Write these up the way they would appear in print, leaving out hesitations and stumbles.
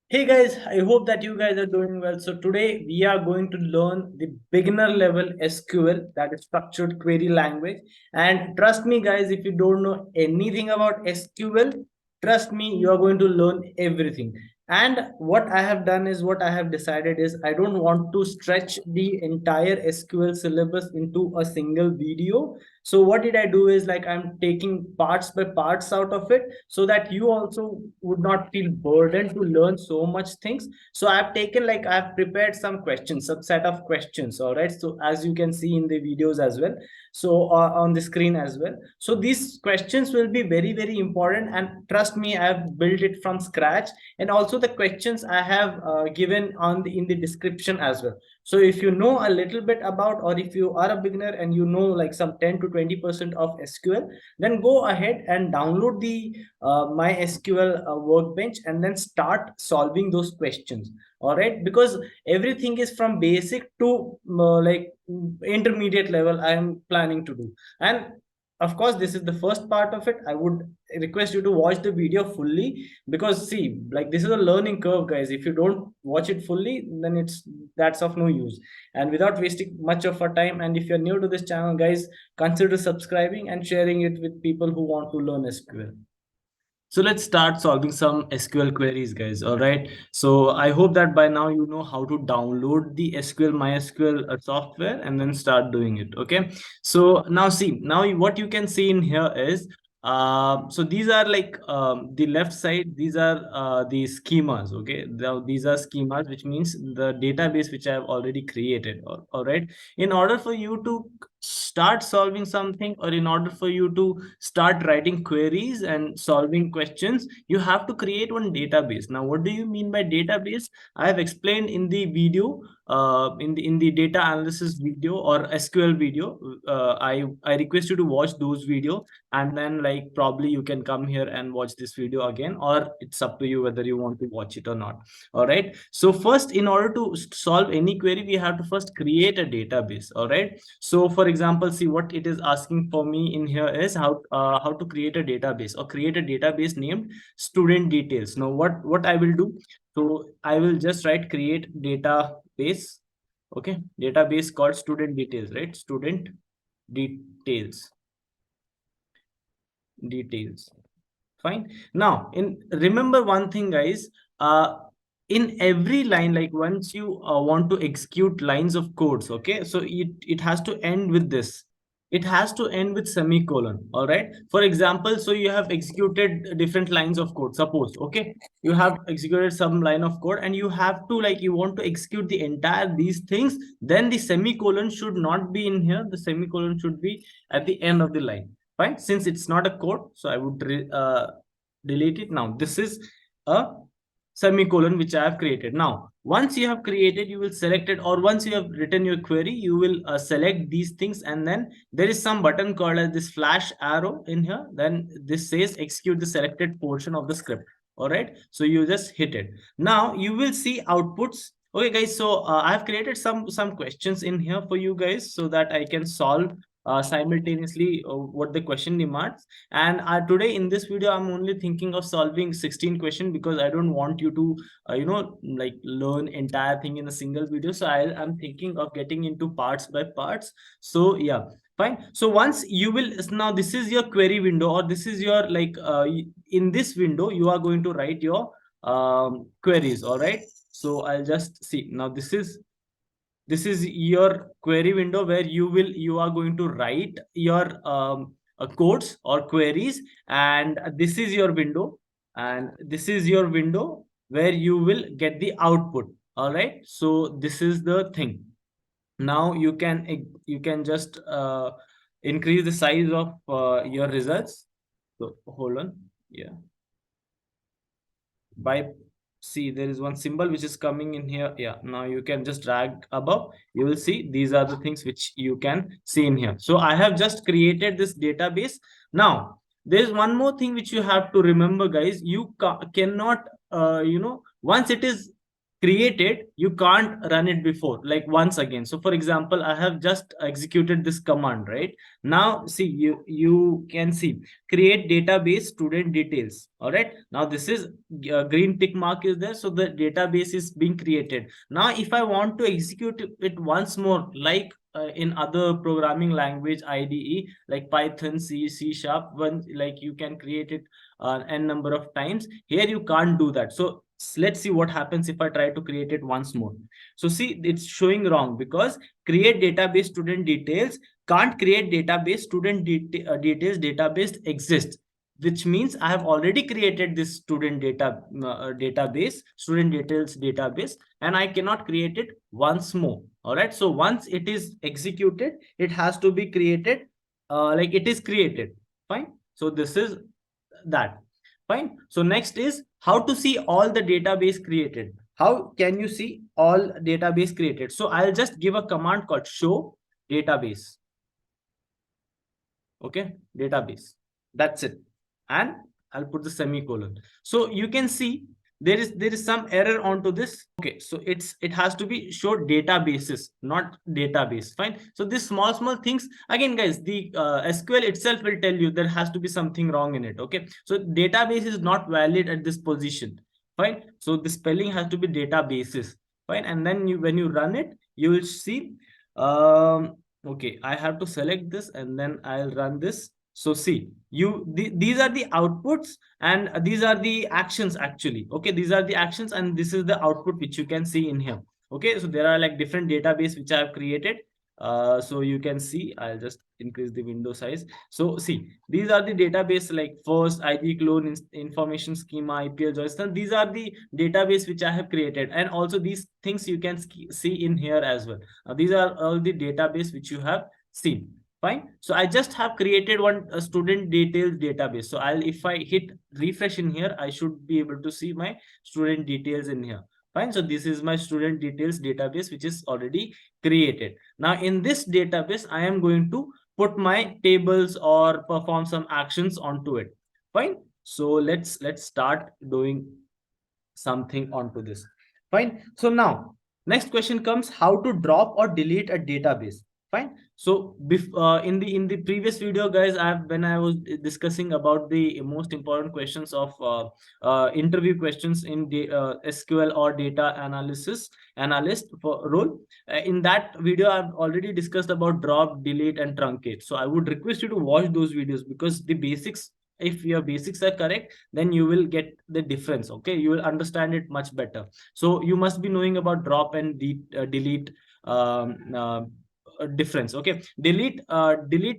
Hey guys, I hope that you guys are doing well. So today we are going to learn the beginner level SQL, that is structured query language. And trust me guys, if you don't know anything about SQL, trust me, you are going to learn everything. And what I have done is, what I have decided is, I don't want to stretch the entire SQL syllabus into a single video. So what did I do is, like, I'm taking parts by parts out of it, so that you also would not feel burdened to learn so much things. So I've taken, like, I've prepared some questions, some set of questions. All right, so as you can see in the videos as well, so on the screen as well. So these questions will be very, very important, and trust me, I have built it from scratch. And also the questions I have given on the in the description as well. So if you know a little bit about, or if you are a beginner and you know like some 10 to 20% of SQL, then go ahead and download the MySQL workbench and then start solving those questions. All right, because everything is from basic to like intermediate level I am planning to do. And of course, this is the first part of it. I would request you to watch the video fully, because see, like, this is a learning curve, guys. If you don't watch it fully, then that's of no use. And without wasting much of our time, and if you're new to this channel, guys, consider subscribing and sharing it with people who want to learn SQL. So let's start solving some SQL queries, guys. All right. So I hope that by now you know how to download the SQL MySQL software and then start doing it. Okay. So now see, now what you can see in here is, so these are like the left side. These are the schemas. Okay. Now these are schemas, which means the database which I have already created. All right. In order for you to start solving something, or in order for you to start writing queries and solving questions, you have to create one database. Now what do you mean by database? I have explained in the video, in the data analysis video or SQL video. I request you to watch those video, and then, like, probably you can come here and watch this video again, or it's up to you whether you want to watch it or not. All right, so first, in order to solve any query, we have to first create a database. All right, so for example, see, what it is asking for me in here is how to create a database, or create a database named student details. Now what I will do, so I will just write create database. Okay, database called student details, right? Student details. Fine. Now, in remember one thing, guys. In every line, like, once you want to execute lines of codes, okay, so it has to end with this. It has to end with semicolon. All right, for example, so you have executed different lines of code, suppose. Okay, you have executed some line of code, and you have to, like, you want to execute the entire these things, then the semicolon should not be in here. The semicolon should be at the end of the line. Fine, since it's not a code, so I would delete it. Now this is a semicolon which I have created. Now once you have created, you will select it, or once you have written your query, you will select these things, and then there is some button called as this flash arrow in here. Then this says execute the selected portion of the script. All right, so you just hit it. Now you will see outputs. Okay guys, so I have created some questions in here for you guys, so that I can solve simultaneously what the question demands. And today in this video, I'm only thinking of solving 16 questions, because I don't want you to like, learn entire thing in a single video. So I'm thinking of getting into parts by parts. So yeah, fine. So once you will, now this is your query window, or this is your, like, in this window you are going to write your queries. All right, so I'll just see. Now this is your query window, where you are going to write your codes or queries. And this is your window, and this is your window where you will get the output. All right, so this is the thing. Now you can just increase the size of your results. So hold on. Yeah, by, see, there is one symbol which is coming in here. Yeah, now you can just drag above. You will see these are the things which you can see in here. So I have just created this database. Now there's one more thing which you have to remember, guys. You cannot once it is created, you can't run it before, like once again. So for example, I have just executed this command, right? Now see, you can see create database student details. All right, now this is green tick mark is there, so the database is being created. Now if I want to execute it once more, like in other programming language IDE like Python, C Sharp, one, like you can create it n number of times. Here you can't do that. So let's see what happens if I try to create it once more. So see, it's showing wrong because create database student details can't create database student details database exists, which means I have already created this student database student details database, and I cannot create it once more. All right, so once it is executed, it has to be created like it is created. Fine. So this is that. Fine. So next is how to see all the database created. How can you see all database created? So I'll just give a command called show database. Okay, database. That's it. And I'll put the semicolon. So you can see there is some error onto this. Okay, so it has to be show databases, not database. Fine. So these small things, again guys, the SQL itself will tell you there has to be something wrong in it. Okay, so database is not valid at this position. Fine. So the spelling has to be databases. Fine. And then when you run it, you will see okay, I have to select this and then I'll run this. So see, these are the outputs and these are the actions actually. Okay, these are the actions and this is the output which you can see in here. Okay, so there are like different database which I have created. So you can see, I'll just increase the window size. So see, these are the database like first ID clone information schema IPL JSON. These are the database which I have created, and also these things you can see in here as well. These are all the database which you have seen. Fine. So I just have created one student details database. So if I hit refresh in here, I should be able to see my student details in here. Fine. So this is my student details database, which is already created. Now in this database, I am going to put my tables or perform some actions onto it. Fine. So let's start doing something onto this. Fine. So now next question comes, how to drop or delete a database. Fine. So in the previous video guys, when I was discussing about the most important questions of interview questions in the SQL or data analyst for role, in that video I've already discussed about drop, delete and truncate. So I would request you to watch those videos because the basics, if your basics are correct, then you will get the difference. Okay, you will understand it much better. So you must be knowing about drop and delete difference. Okay, delete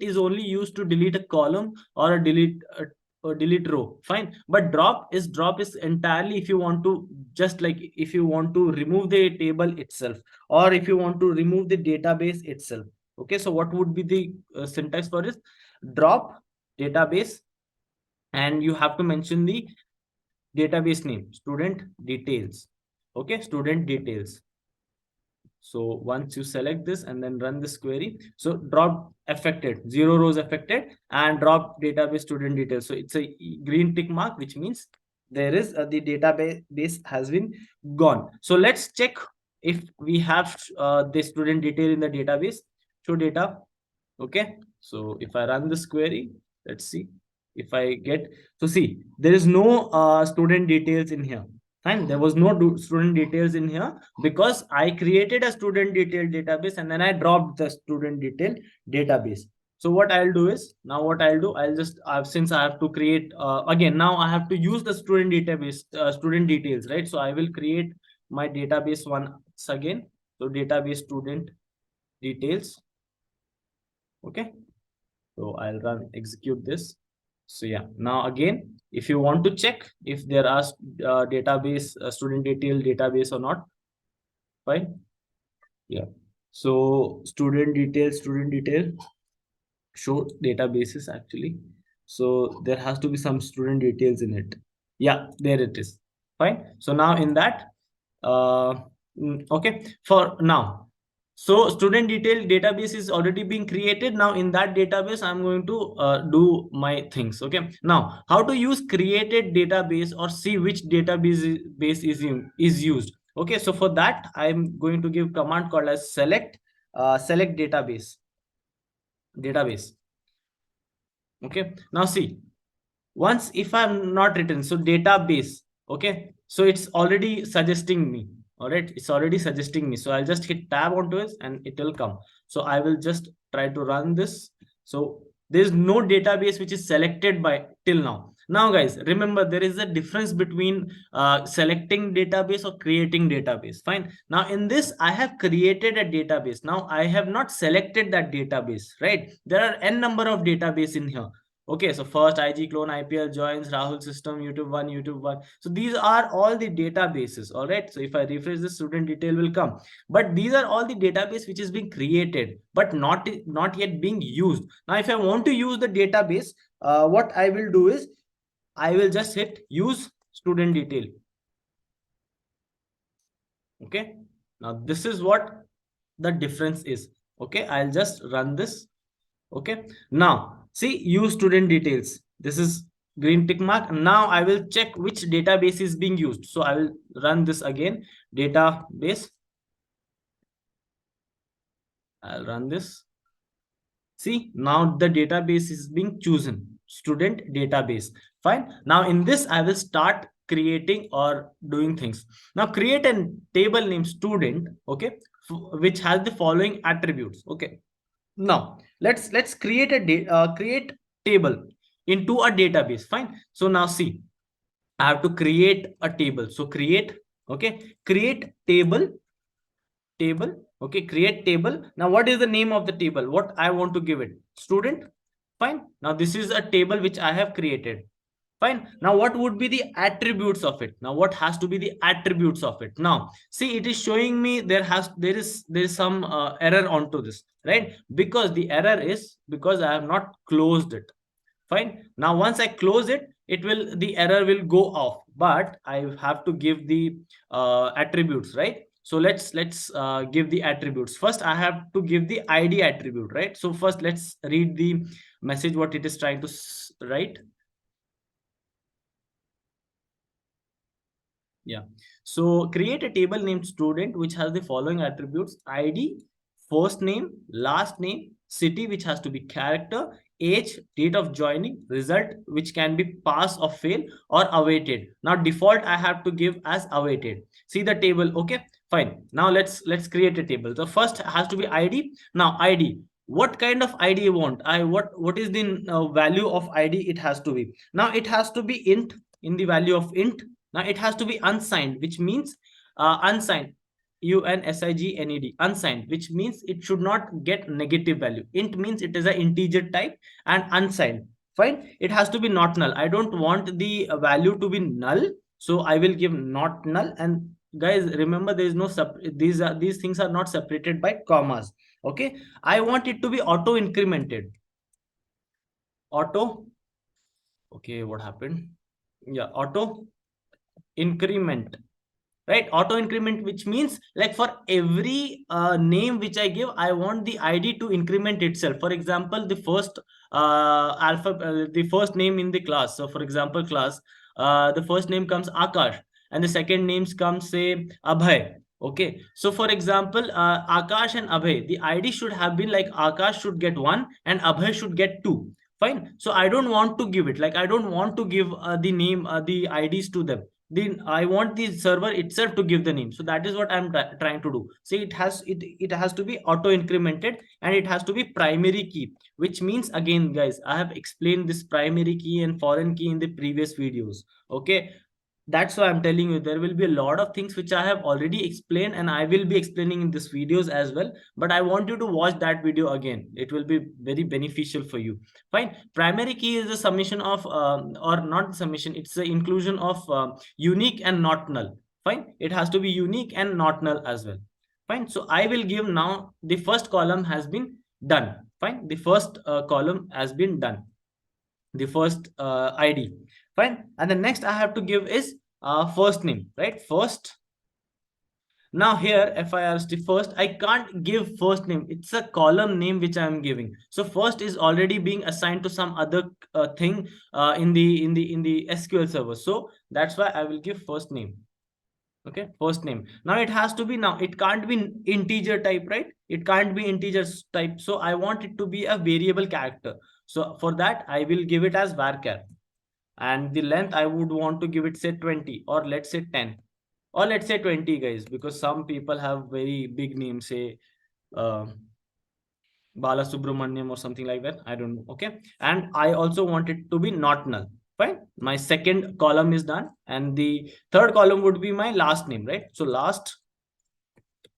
is only used to delete a column or a delete row. Fine. But drop is entirely if you want to, just like if you want to remove the table itself or if you want to remove the database itself. Okay, so what would be the syntax for this? Drop database, and you have to mention the database name, student details. Okay, student details. So once you select this and then run this query, so drop affected, 0 rows affected, and drop database student details. So it's a green tick mark, which means there is the database has been gone. So let's check if we have the student detail in the database. Show data. Okay, so if I run this query, let's see if I get, so see, there is no student details in here. Fine, there was no student details in here because I created a student detail database and then I dropped the student detail database. So what I'll do is, now what I'll do, I'll just since I have to create again, now I have to use the student database student details, right? So I will create my database once again. So database student details. Okay, so I'll run execute this. So yeah, now again, if you want to check if there are database student detail database or not. Fine. Yeah, so student detail show databases actually. So there has to be some student details in it. Yeah, there it is. Fine. So now in that okay, for now, so student detail database is already being created. Now in that database, I'm going to do my things. Okay. Now how to use created database or see which database is used. Okay, so for that, I'm going to give command called as select database. Okay, now see, once if I'm not written, so database, okay, so it's already suggesting me. All right, it's already suggesting me, so I'll just hit tab onto it and it will come. So I will just try to run this. So there's no database which is selected by till now guys, remember there is a difference between selecting database or creating database. Fine, now in this I have created a database. Now I have not selected that database, right? There are n number of database in here. Okay, so first IG clone, IPL joins, Rahul system, YouTube 1. So these are all the databases. All right. So if I refresh the student detail will come. But these are all the database which is being created, but not yet being used. Now, if I want to use the database, what I will do is I will just hit use student detail. Okay. Now this is what the difference is. Okay, I'll just run this. Okay, now see, use student details. This is green tick mark. Now I will check which database is being used. So I will run this again. Database. I'll run this. See, now the database is being chosen. Student database. Fine. Now in this, I will start creating or doing things. Now create a table named student. Okay, which has the following attributes. Okay. Now let's create a create table into a database. Fine. So now see, I have to create a table. So create, okay, create table. Okay, create table. Now what is the name of the table? What I want to give it? Student. Fine. Now this is a table which I have created. Fine. Now what would be the attributes of it? Now what has to be the attributes of it? Now see, it is showing me there is some error onto this, right? Because the error is because I have not closed it. Fine. Now once I close it, the error will go off, but I have to give the attributes, right? So let's give the attributes. First I have to give the ID attribute, right? So first let's read the message what it is trying to write. Yeah. So create a table named student which has the following attributes: ID, first name, last name, city which has to be character, age, date of joining, result which can be pass or fail or awaited. Now default I have to give as awaited. See the table. Okay, fine. Now let's create a table. The first has to be ID. Now ID, what kind of ID you want? What is the value of ID? It has to be, now it has to be int, in the value of int. Now it has to be unsigned, which means unsigned, unsigned, unsigned, which means it should not get negative value. Int means it is an integer type, and unsigned. Fine. It has to be not null. I don't want the value to be null, so I will give not null. And guys, remember there is no these things are not separated by commas. Okay. I want it to be auto incremented. Auto. Okay, what happened? Yeah, auto increment, right? Auto increment, which means like for every name which I give, I want the ID to increment itself. For example, the first the first name in the class. So for example, class, the first name comes Akash and the second names comes say Abhay. Okay, so for example, Akash and Abhay, the ID should have been like Akash should get 1 and Abhay should get 2. Fine. So I don't want to give it, like I don't want to give the name, the IDs to them. Then I want the server itself to give the name. So that is what I'm trying to do. See, it has to be auto incremented and it has to be primary key, which means, again guys, I have explained this primary key and foreign key in the previous videos. Okay, that's why I'm telling you there will be a lot of things which I have already explained and I will be explaining in this videos as well, but I want you to watch that video again. It will be very beneficial for you. Fine. Primary key is the summation of or not summation, it's the inclusion of unique and not null. Fine, it has to be unique and not null as well. Fine. So I will give, now the first column has been done. Fine, the first column has been done, the first ID. Fine. And the next I have to give is first name, right? First. Now here, if I ask the first, I can't give first name. It's a column name which I am giving. So first is already being assigned to some other thing in the SQL server. So that's why I will give first name. Okay, first name. Now it has to be, now it can't be integer type, right? It can't be integer type. So I want it to be a variable character. So for that, I will give it as varchar. And the length, I would want to give it, say 20, or let's say 10, or let's say 20, guys, because some people have very big names, say uh, Bala Subramaniam or something like that. I don't know. Okay. And I also want it to be not null. Fine. My second column is done. And the third column would be my last name, right? So last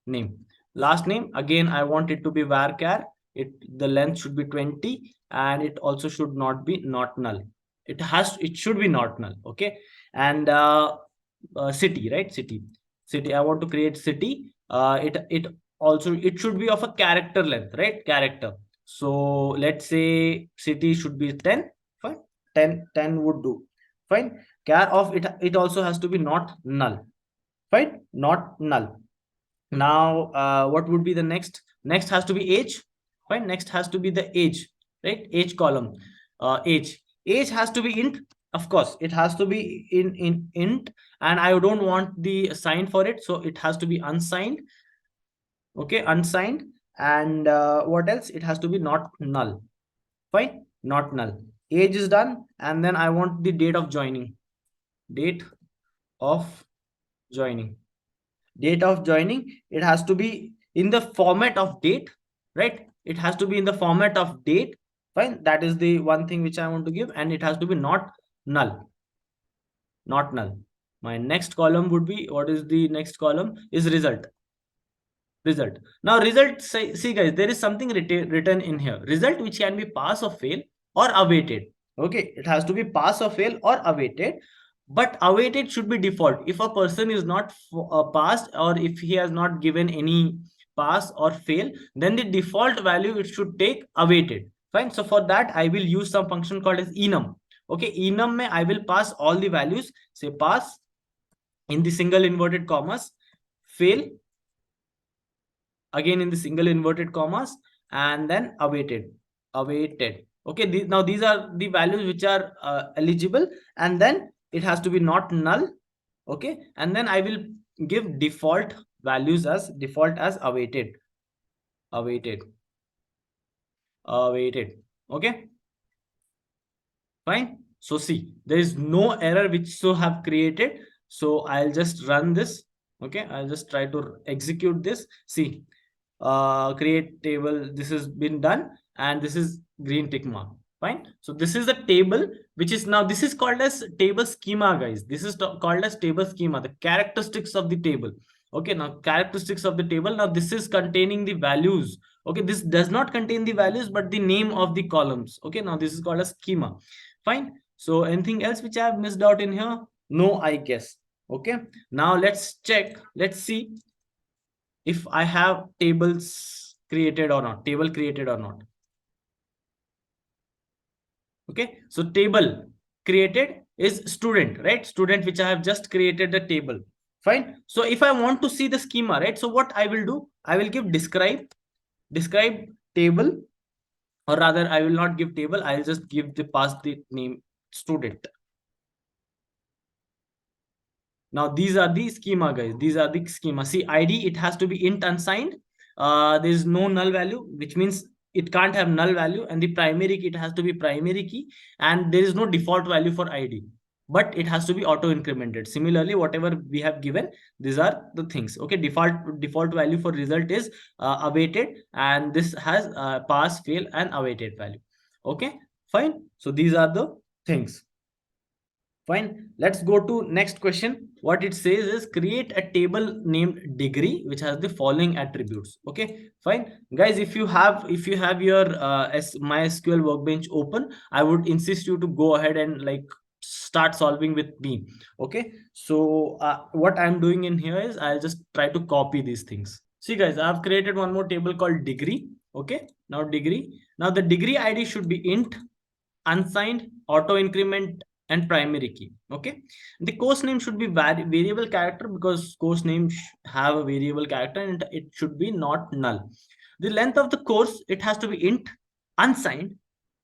name. Last name, again, I want it to be varchar. The length should be 20, and it also should not be not null. It should be not null. Okay. And city, right? City. I want to create city. It also, it should be of a character length, right? Character. So let's say city should be 10. Fine. 10 would do. Fine. Char of it. It also has to be not null. Fine. Not null. Now what would be the next has to be age. Fine. Next has to be the age, right? Age column. Age has to be int. Of course it has to be in int, and I don't want the sign for it, so it has to be unsigned. Okay, unsigned. And what else? It has to be not null. Fine, not null. Age is done, and then I want the date of joining. Date of joining. Date of joining, it has to be in the format of date, right? It has to be in the format of date. Fine, that is the one thing which I want to give, and it has to be not null. Not null. My next column would be, what is the next column? Is result. Result. Now result, see guys, there is something written in here. Result which can be pass or fail or awaited. Okay, it has to be pass or fail or awaited, but awaited should be default. If a person is not passed, or if he has not given any pass or fail, then the default value it should take awaited. Fine. So for that, I will use some function called as enum. Okay, enum mein I will pass all the values. Say pass in the single inverted commas, fail again in the single inverted commas, and then awaited. Okay, now these are the values which are eligible, and then it has to be not null. Okay, and then I will give default values as awaited. Awaited. Okay, fine. So see, there is no error which so have created. So I'll just run this. Okay, I'll just try to execute this. See, create table, this has been done, and this is green tick mark. Fine. So this is the table, which is now, this is called as table schema, guys. This is called as table schema, the characteristics of the table. Okay, now characteristics of the table. Now this is containing the values. Okay, this does not contain the values but the name of the columns. Okay, now this is called a schema. Fine. So anything else which I have missed out in here? No, I guess. Okay, now let's check. Let's see if I have tables created or not, table created or not. Okay, so table created is student, right? Student, which I have just created the table. Fine. So if I want to see the schema, right? So what I will do, I will give describe table, or rather I will not give table, I'll just give the pass the name student. Now these are the schema, guys. These are the schema. See, ID, it has to be int unsigned. There is no null value, which means it can't have null value, and the primary key, it has to be primary key, and there is no default value for ID, but it has to be auto incremented. Similarly, whatever we have given, these are the things. Okay, default value for result is awaited, and this has pass, fail, and awaited value. Okay, fine. So these are the things. Fine. Let's go to next question. What it says is create a table named degree which has the following attributes. Okay, fine. Guys, if you have your MySQL workbench open, I would insist you to go ahead and like start solving with me. Okay, so what I'm doing in here is I'll just try to copy these things. See guys, I've created one more table called degree. Okay, now degree. Now the degree ID should be int, unsigned, auto increment, and primary key. Okay, the course name should be variable character, because course names have a variable character, and it should be not null. The length of the course, it has to be int, unsigned,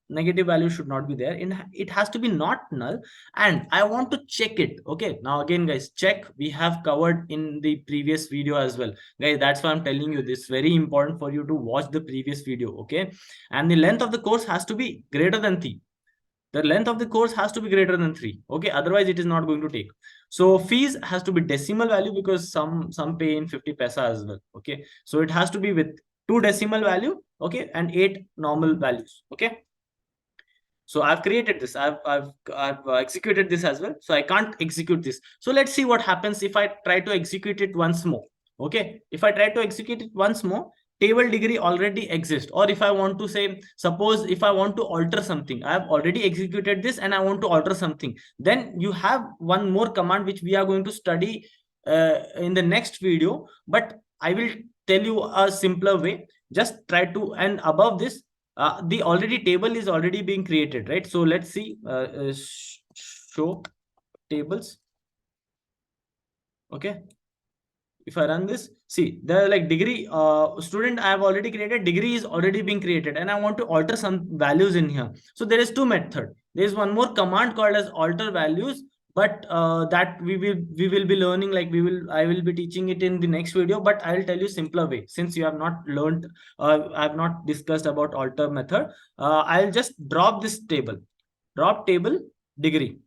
negative value should not be there, and it has to be not null, and I want to check it. Okay, now again guys, check, we have covered in the previous video as well, guys. That's why I'm telling you this, very important for you to watch the previous video. Okay, and the length of the course has to be greater than 3. The length of the course has to be greater than 3. Okay, otherwise it is not going to take. So fees has to be decimal value, because some pay in 50 paisa as well. Okay, so it has to be with 2 decimal value, okay, and 8 normal values. Okay, so I've created this, I've executed this as well, so I can't execute this. So let's see what happens if I try to execute it once more. Okay, if I try to execute it once more, table degree already exists. Or if I want to say, suppose if I want to alter something, I have already executed this and I want to alter something, then you have one more command which we are going to study in the next video, but I will tell you a simpler way. Just try to, and above this, the already table is already being created, right? So let's see, show tables. Okay, if I run this, see, there like degree, student I have already created, degree is already being created, and I want to alter some values in here. So there is 2 method. There is one more command called as alter values, but that we will be learning, like I will be teaching it in the next video, but I'll tell you simpler way, since you have not learned, I have not discussed about alter method. I'll just drop this table, drop table degree.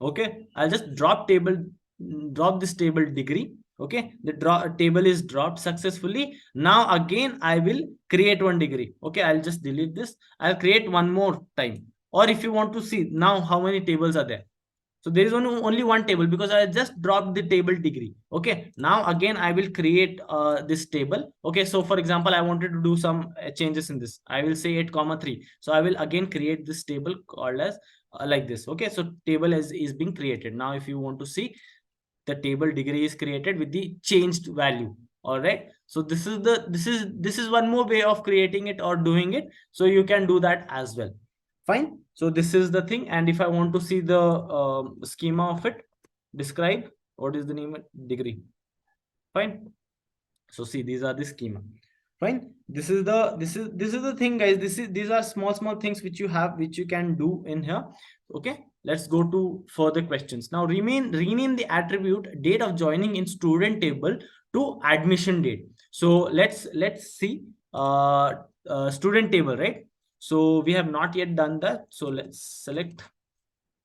Okay, I'll just drop this table degree. Okay, the table is dropped successfully. Now again I will create one degree. Okay, I'll just delete this, I'll create one more time. Or if you want to see now how many tables are there, so there is only one table, because I just dropped the table degree. Okay, now again I will create this table. Okay, so for example, I wanted to do some changes in this, I will say 8,3. So I will again create this table called as like this. Okay, so table is being created. Now if you want to see, the table degree is created with the changed value. All right, so this is one more way of creating it or doing it, so you can do that as well. Fine, so this is the thing. And if I want to see the schema of it, describe, what is the name, degree. Fine, so see, these are the schema. Fine, this is the thing, guys. These are small things which you have, which you can do in here. Okay, let's go to further questions. Now rename the attribute date of joining in student table to admission date. So let's see, student table, right? So we have not yet done that, so let's select,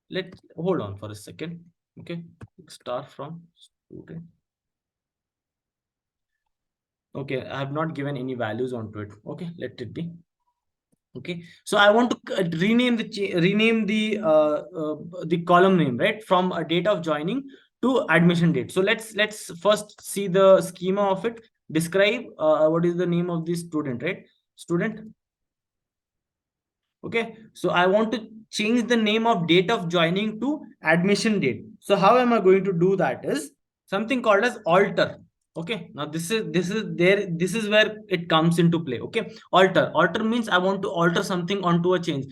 let hold on for a second. Okay, start from student. Okay, I have not given any values onto it. Okay, let it be. Okay, so I want to rename the column name, right, from a date of joining to admission date. So let's first see the schema of it. Describe, what is the name of the student, right? Student. Okay, so I want to change the name of date of joining to admission date. So how am I going to do that? Is something called as alter. Okay, now this is where it comes into play. Okay, alter means I want to alter something onto a change.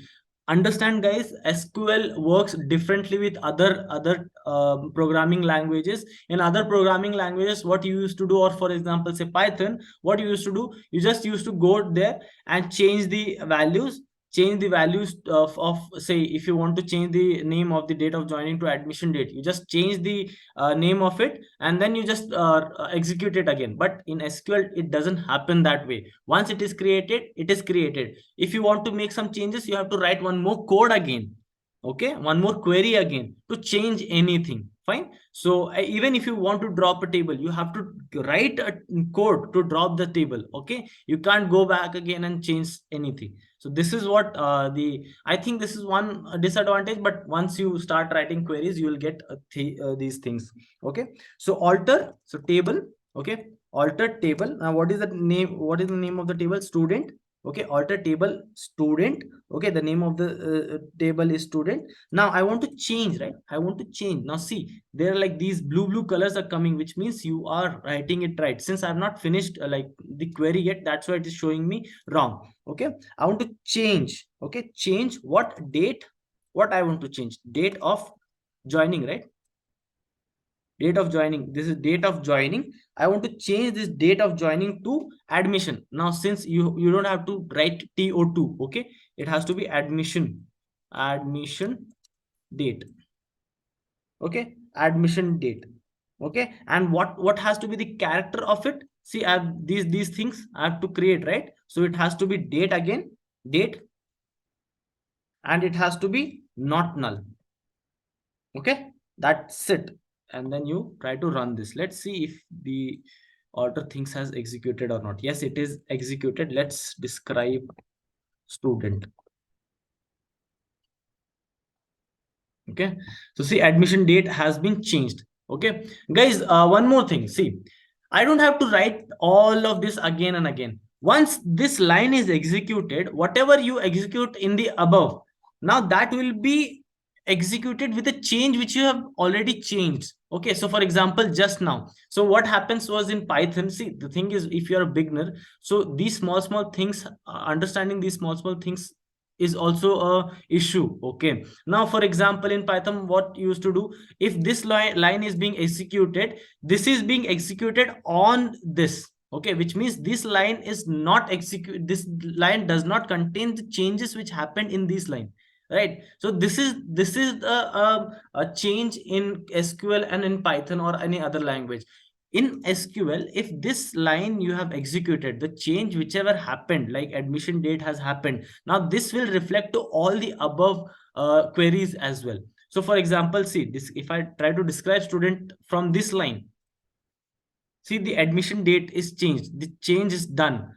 Understand, guys, SQL works differently with other programming languages. In other programming languages, what you used to do, or for example say Python, what you used to do, you just used to go there and change the values of say, if you want to change the name of the date of joining to admission date, you just change the name of it, and then you just execute it again. But in SQL it doesn't happen that way. Once it is created, it is created. If you want to make some changes, you have to write one more code again. Okay, one more query again to change anything. Fine, so even if you want to drop a table, you have to write a code to drop the table. Okay, you can't go back again and change anything. So this is what I think this is one disadvantage, but once you start writing queries, you will get these things. Okay, so alter, so table. Okay, alter table. Now what is the name, what is the name of the table? Student. Okay, alter table student. Okay, the name of the table is student. Now I want to change, right? I want to change. Now see, there are like these blue colors are coming, which means you are writing it right. Since I have not finished like the query yet, that's why it is showing me wrong. Okay, I want to change. Okay, change what date, what I want to change, date of joining, right? date of joining. This is date of joining. I want to change this date of joining to admission. Now, since you don't have to write TO2, okay, it has to be admission date. Okay, admission date. Okay, and what has to be the character of it? See, I have these things I have to create, right? So it has to be date again, date, and it has to be not null. Okay, that's it. And then you try to run this. Let's see if the order things has executed or not. Yes, it is executed. Let's describe student. Okay, so see, admission date has been changed. Okay, guys, one more thing. See, I don't have to write all of this again and again. Once this line is executed, whatever you execute in the above, now that will be executed with a change which you have already changed. Okay, so for example, just now, so what happens was in Python, see, the thing is, if you're a beginner, so these small things, understanding these small things is also a issue. Okay, now for example, in Python, what you used to do, if this line is being executed, this is being executed on this. Okay, which means this line is not execute, this line does not contain the changes which happened in this line, right? So this is a change in SQL and in Python or any other language. In SQL, if this line you have executed, the change whichever happened, like admission date has happened, now this will reflect to all the above queries as well. So for example, see this, if I try to describe student from this line, see, the admission date is changed, the change is done.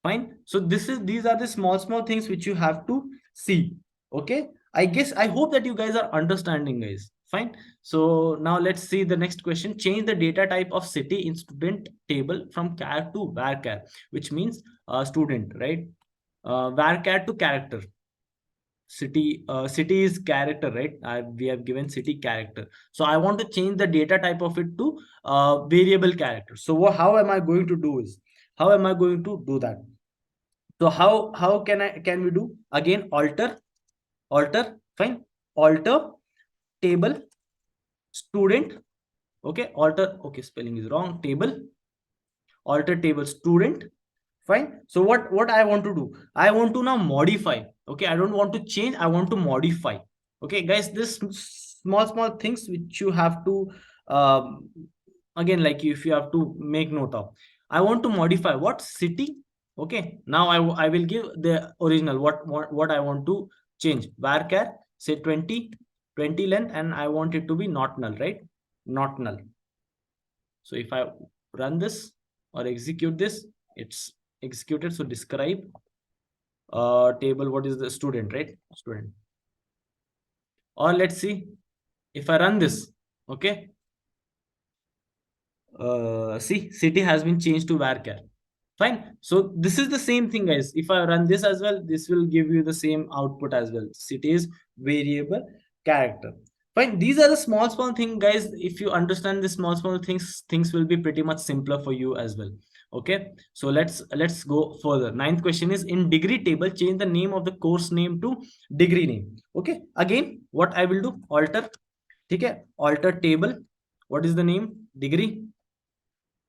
Fine. So these are the small things which you have to see. Okay, I guess, I hope that you guys are understanding, guys. Fine. So now let's see the next question. Change the data type of city in student table from char to varchar, which means student, right? Varchar to character. City is character, right? We have given city character, so I want to change the data type of it to variable character. So how am I going to do is, how am I going to do that? So how can we do? Again, alter, fine, alter table student. Okay, alter, okay, spelling is wrong, table, alter table student. Fine. So what I want to do, I want to now modify. Okay, I don't want to change, I want to modify. Okay, guys, this small things which you have to again, like, if you have to make note of, I want to modify what city. Okay, now I will give the original, what I want to change. Varchar, say 20 length, and I want it to be not null, right? Not null. So if I run this or execute this, it's executed. So describe table, what is the student, right? Student. Or let's see if I run this. Okay, see, city has been changed to varchar. Fine. So this is the same thing, guys. If I run this as well, this will give you the same output as well. City is variable character. Fine. These are the small thing, guys. If you understand the small things, things will be pretty much simpler for you as well. Okay. So let's go further. Ninth question is, in degree table, change the name of the course name to degree name. Okay. Again, what I will do, alter. Okay. Alter table. What is the name? Degree.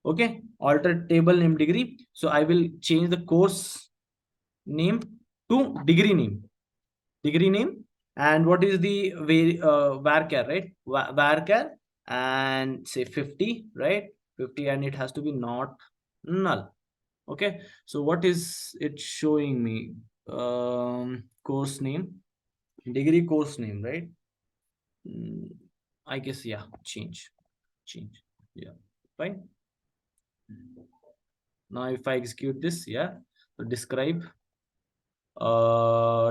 Okay, alter table name degree. So I will change the course name to degree name. And what is the varchar, right? Varchar, and say 50, right? 50, and it has to be not null. Okay, so what is it showing me? Course name, degree course name, right? I guess, yeah, change, yeah, fine. Now if I execute this, yeah, so describe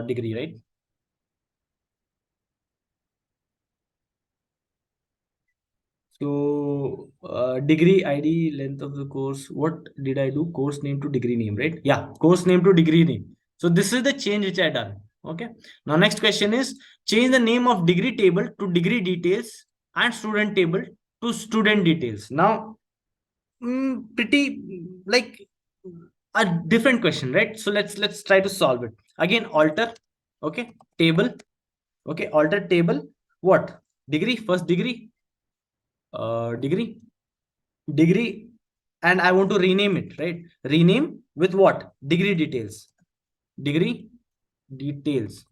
degree, right? So degree ID, length of the course, what did I do? Course name to degree name, right? Yeah, course name to degree name. So this is the change which I done. Okay, now next question is, change the name of degree table to degree details and student table to student details. Now pretty like a different question, right? So let's try to solve it. Again, alter, okay, table. Okay, alter table, what? Degree, first degree. degree, and I want to rename it, right? Rename with what? Degree details. Degree details.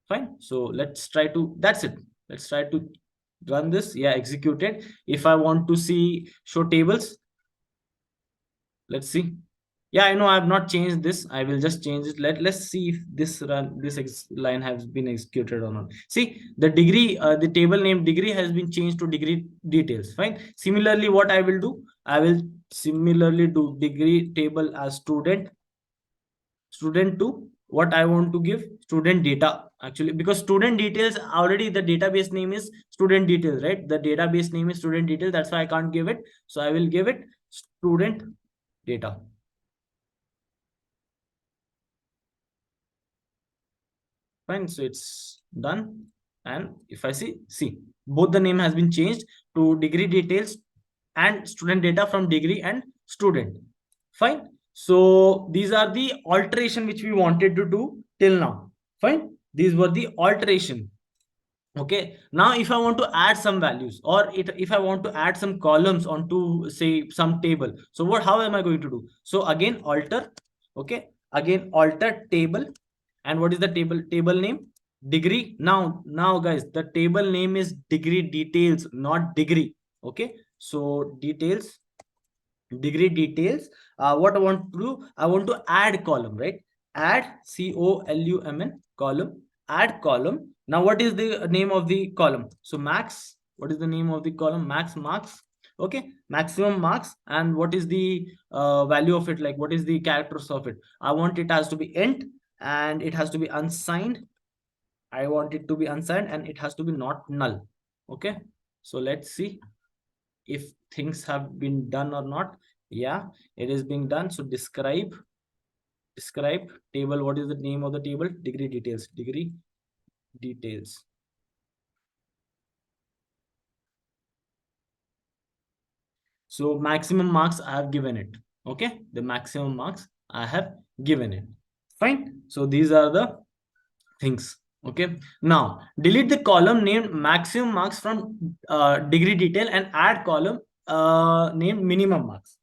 Fine. So let's try to, that's it. Let's try to run this. Yeah, execute it. If I want to see show tables, let's see. Yeah, I know I have not changed this. I will just change it. Let's see if this line has been executed or not. See, the degree, the table name degree has been changed to degree details. Fine. Similarly, what I will do, I will similarly do degree table as student 2. What I want to give, student data, actually, because student details already, the database name is student details, right? The database name is student details, that's why I can't give it. So I will give it student data. Fine. So it's done. And if I see both the name has been changed to degree details and student data from degree and student. Fine. So these are the alteration which we wanted to do till now. Fine. These were the alteration. Okay. Now if I want to add some values, or if I want to add some columns onto, say, some table, so how am I going to do? So again, alter. Okay. Again, alter table. And what is the table name? Degree. Now guys, the table name is degree details, not degree. Okay. So details, degree details. What I want to do, I want to add column, right? Add column column, add column. Now what is the name of the column? So max. What is the name of the column? Max marks. Okay, maximum marks. And what is the value of it? Like, what is the characters of it? I want it has to be int, and it has to be unsigned. I want it to be unsigned, and it has to be not null. Okay, so let's see if things have been done or not. Yeah, it is being done. So describe table. What is the name of the table? Degree details. Degree details. So maximum marks I have given it. Okay, the maximum marks I have given it. Fine. So these are the things. Okay, now delete the column named maximum marks from degree detail and add column named minimum marks.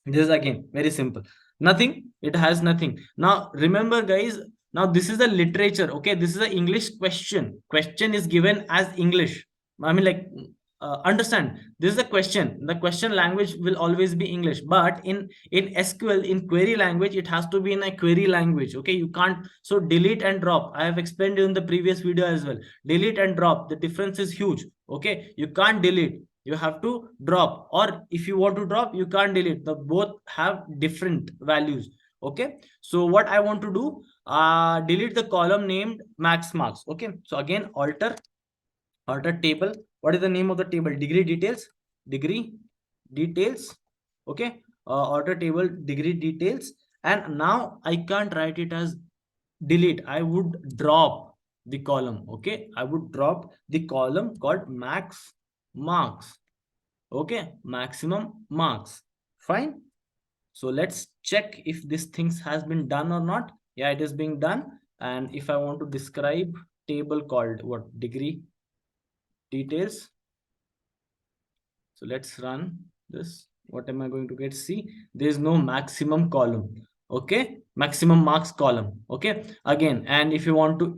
This is again very simple. Nothing. It has nothing. Now remember, guys, now this is the literature. Okay, this is an English question. Question is given as English. I mean, like, understand, this is a question. The question language will always be English, but in SQL, in query language, it has to be in a query language. Okay, you can't. So delete and drop, I have explained in the previous video as well. Delete and drop, the difference is huge. Okay, you can't delete, you have to drop. Or if you want to drop, you can't delete. The both have different values. Okay, so what I want to do, delete the column named max marks. Okay, so again, alter table. What is the name of the table? Degree details. Degree details. Okay, alter table degree details. And now I can't write it as delete, I would drop the column. Okay, I would drop the column called max marks. Okay, maximum marks. Fine. So let's check if this things has been done or not. Yeah, it is being done. And if I want to describe table called what? Degree details. So let's run this. What am I going to get? See, there is no maximum column. Okay, maximum marks column. Okay, again, and if you want to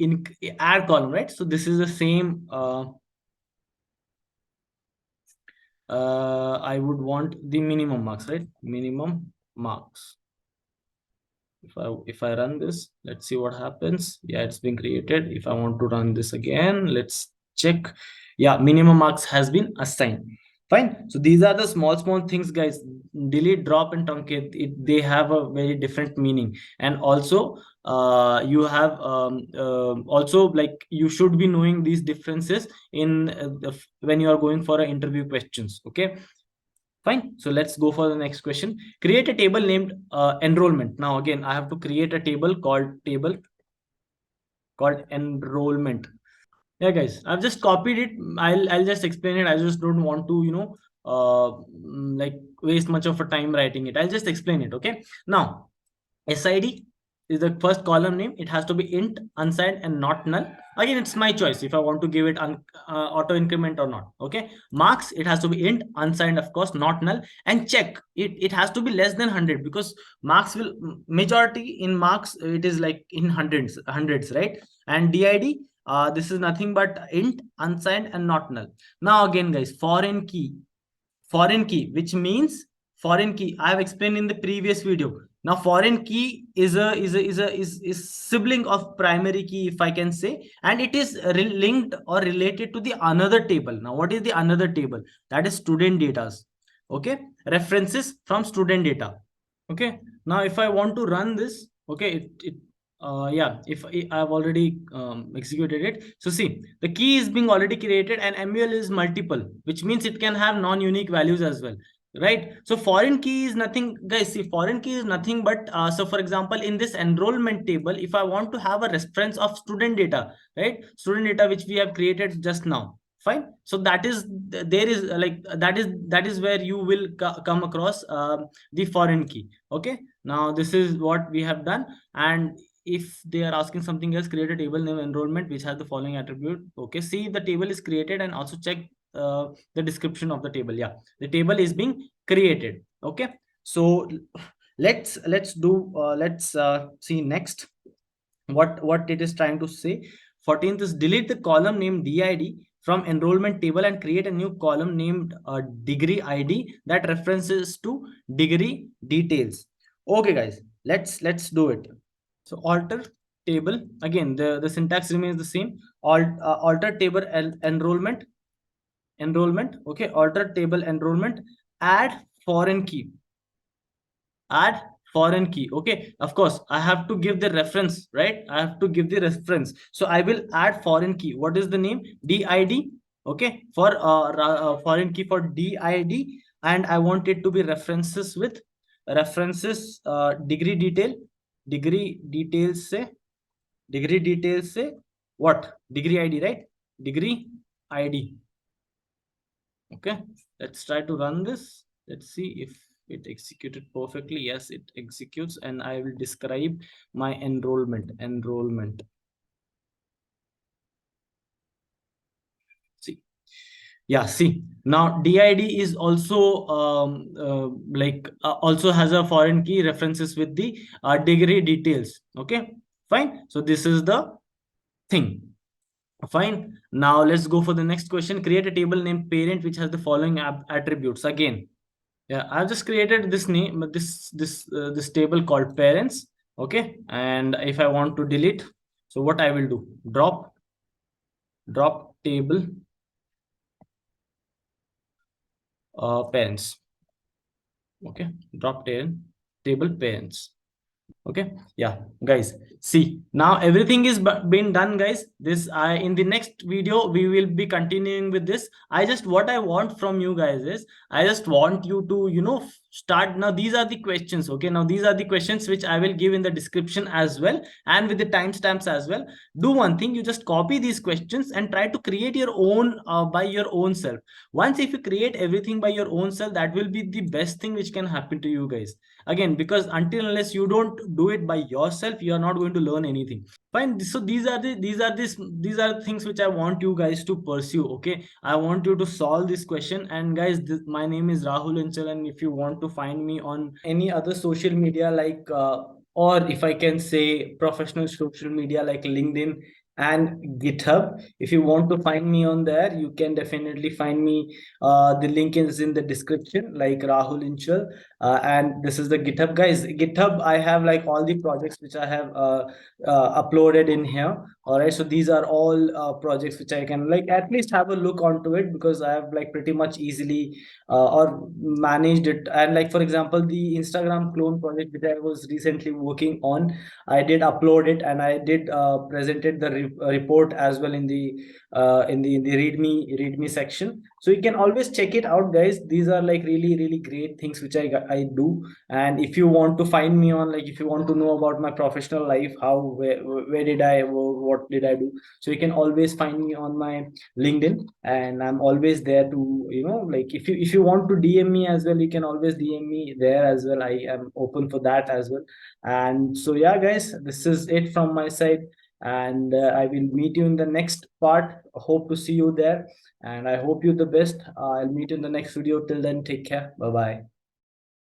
add column, right? So this is the same. I would want the minimum marks, right? Minimum marks. If I run this, let's see what happens. Yeah, it's been created. If I want to run this again, let's check. Yeah, minimum marks has been assigned. Fine. So these are the small things, guys. Delete, drop, and truncate. They have a very different meaning. And also, you have also, like, you should be knowing these differences in when you are going for interview questions. Okay. Fine. So let's go for the next question. Create a table named enrollment. Now again, I have to create a table called enrollment. Yeah, guys, I've just copied it. I'll just explain it. I just don't want to, like, waste much of a time writing it. I'll just explain it. Okay. Now, SID, is the first column name. It has to be int, unsigned, and not null. Again, it's my choice if I want to give it auto increment or not. Okay. Marks, it has to be int, unsigned, of course, not null. And check it has to be less than 100, because marks will majority in marks, it is like in hundreds, right? And did, this is nothing but int, unsigned, and not null. Now again, guys, foreign key, which means foreign key, I have explained in the previous video. Now foreign key is sibling of primary key, if I can say, and it is linked or related to the another table. Now what is the another table? That is student data. Okay, references from student data. Okay, now if I want to run this, okay, yeah, if I've already executed it. So see, the key is being already created, and MUL is multiple, which means it can have non-unique values as well, right? So foreign key is nothing, guys. See, foreign key is nothing but so for example, in this enrollment table, if I want to have a reference of student data, right? Student data which we have created just now. Fine. So that is, there is like that is where you will come across the foreign key. Okay. Now this is what we have done. And if they are asking something else, create a table name enrollment which has the following attribute. Okay, see, the table is created, and also check the description of the table. Yeah, the table is being created. Okay, so let's do let's see next what it is trying to say. 14th is delete the column named did from enrollment table and create a new column named degree id that references to degree details. Okay, guys, let's do it. So alter table, again, the syntax remains the same. Alter table enrollment. Okay, alter table enrollment, add foreign key. Add foreign key. Okay, of course, I have to give the reference, right? I have to give the reference. So I will add foreign key. What is the name? Did. Okay, for foreign key for did, and I want it to be references with references degree details say what? Degree id, right? Degree id. Okay, let's try to run this. Let's see if it executed perfectly. Yes, it executes, and I will describe my enrollment. See, yeah, see, now did is also also has a foreign key references with the degree details. Okay, fine. So this is the thing. Fine. Now let's go for the next question. Create a table named parent which has the following attributes. Again, yeah, I've just created this name, this table called parents. Okay, and if I want to delete, so what I will do? Drop table parents. Okay, drop table parents. Okay, yeah, guys, see, now everything is been done, guys. This I in the next video we will be continuing with this. What I want from you guys is, I just want you to start. Now these are the questions. Okay, now these are the questions which I will give in the description as well, and with the timestamps as well. Do one thing, you just copy these questions and try to create your own by your own self. Once if you create everything by your own self, that will be the best thing which can happen to you guys. Again, because until unless you don't do it by yourself, you are not going to learn anything. Fine. So these are things which I want you guys to pursue. Okay, I want you to solve this question. And guys, my name is Rahul Inchal, and if you want to find me on any other social media like or if I can say professional social media like LinkedIn and GitHub, if you want to find me on there, you can definitely find me. The link is in the description, like Rahul Inchal. And this is the GitHub, guys. GitHub, I have like all the projects which I have uploaded in here. All right, so these are all projects which I can like at least have a look onto it, because I have like pretty much easily or managed it. And like for example, the Instagram clone project which I was recently working on, I did upload it, and I did presented the report as well in the readme section. So you can always check it out, guys. These are like really really great things which I do. And if you want to find me on, like, if you want to know about my professional life, how, where did I, what did I do, so you can always find me on my LinkedIn, and I'm always there to, like, if you want to DM me as well, you can always DM me there as well. I am open for that as well. And so yeah, guys, this is it from my side, and I will meet you in the next part. Hope to see you there, and I hope you the best. I'll meet you in the next video. Till then, take care. Bye bye.